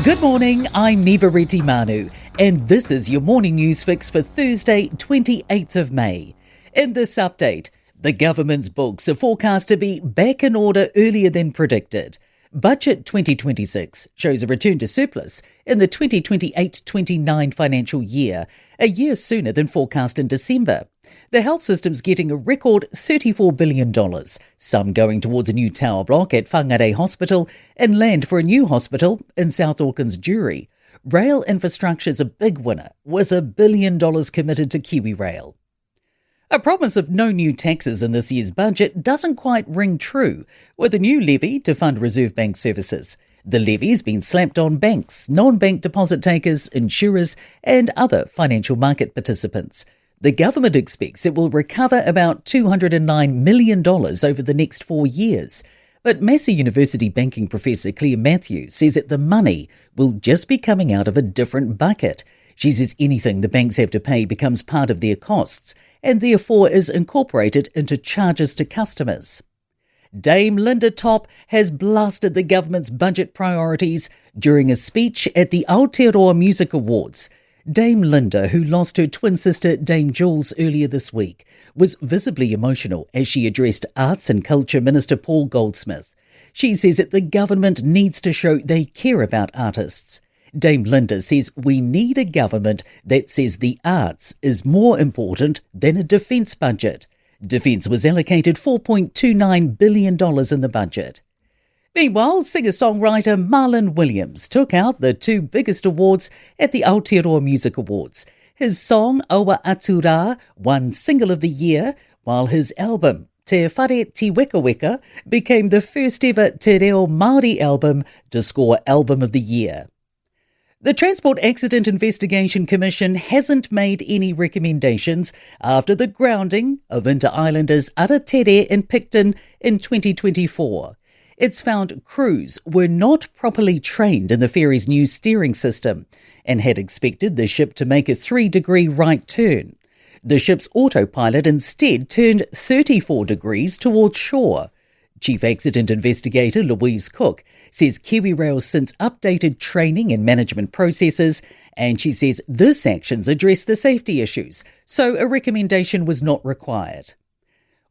Good morning, I'm Nivareti Manu, and this is your morning news fix for Thursday, 28th of May. In this update, the government's books are forecast to be back in order earlier than predicted. Budget 2026 shows a return to surplus in the 2028-29 financial year, a year sooner than forecast in December. The health system's getting a record $34 billion, some going towards a new tower block at Whangarei Hospital and land for a new hospital in South Auckland's Jury. Rail infrastructure's a big winner, with $1 billion committed to Kiwi Rail. A promise of no new taxes in this year's budget doesn't quite ring true, with a new levy to fund Reserve Bank services. The levy's been slapped on banks, non-bank deposit takers, insurers and other financial market participants. The government expects it will recover about $209 million over the next 4 years. But Massey University banking professor Claire Matthews says that the money will just be coming out of a different bucket. She says anything the banks have to pay becomes part of their costs and therefore is incorporated into charges to customers. Dame Linda Top has blasted the government's budget priorities during a speech at the Aotearoa Music Awards. Dame Linda, who lost her twin sister Dame Jules earlier this week, was visibly emotional as she addressed Arts and Culture Minister Paul Goldsmith. She says that the government needs to show they care about artists. Dame Linda says we need a government that says the arts is more important than a defence budget. Defence was allocated $4.29 billion in the budget. Meanwhile, singer-songwriter Marlon Williams took out the two biggest awards at the Aotearoa Music Awards. His song Awa Atu Rā won Single of the Year, while his album Te Whare Te Weka Weka became the first ever Te Reo Māori album to score Album of the Year. The Transport Accident Investigation Commission hasn't made any recommendations after the grounding of inter-islanders Aratere and Picton in 2024. It's found crews were not properly trained in the ferry's new steering system and had expected the ship to make a 3-degree right turn. The ship's autopilot instead turned 34 degrees towards shore. Chief Accident Investigator Louise Cook says KiwiRail's since updated training and management processes, and she says this action's addressed the safety issues, so a recommendation was not required.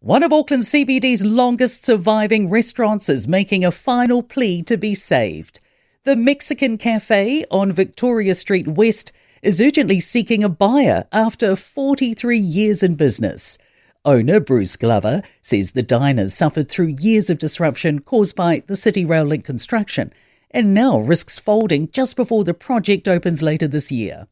One of Auckland CBD's longest surviving restaurants is making a final plea to be saved. The Mexican Cafe on Victoria Street West is urgently seeking a buyer after 43 years in business. Owner Bruce Glover says the diners suffered through years of disruption caused by the City Rail Link construction and now risks folding just before the project opens later this year.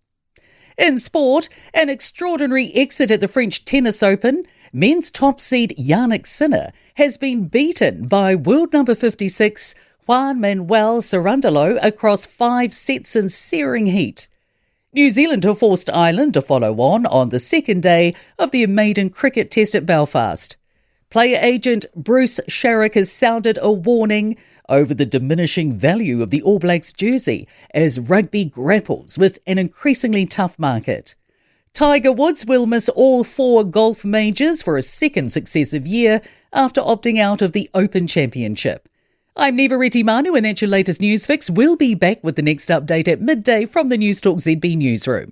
In sport, an extraordinary exit at the French Tennis Open. Men's top seed Yannick Sinner has been beaten by world number 56 Juan Manuel Cerundolo across 5 sets in searing heat. New Zealand have forced Ireland to follow on the second day of their maiden cricket test at Belfast. Player agent Bruce Sharrock has sounded a warning over the diminishing value of the All Blacks jersey as rugby grapples with an increasingly tough market. Tiger Woods will miss all 4 golf majors for a second successive year after opting out of the Open Championship. I'm Nivareti Manu and that's your latest news fix. We'll be back with the next update at midday from the Newstalk ZB newsroom.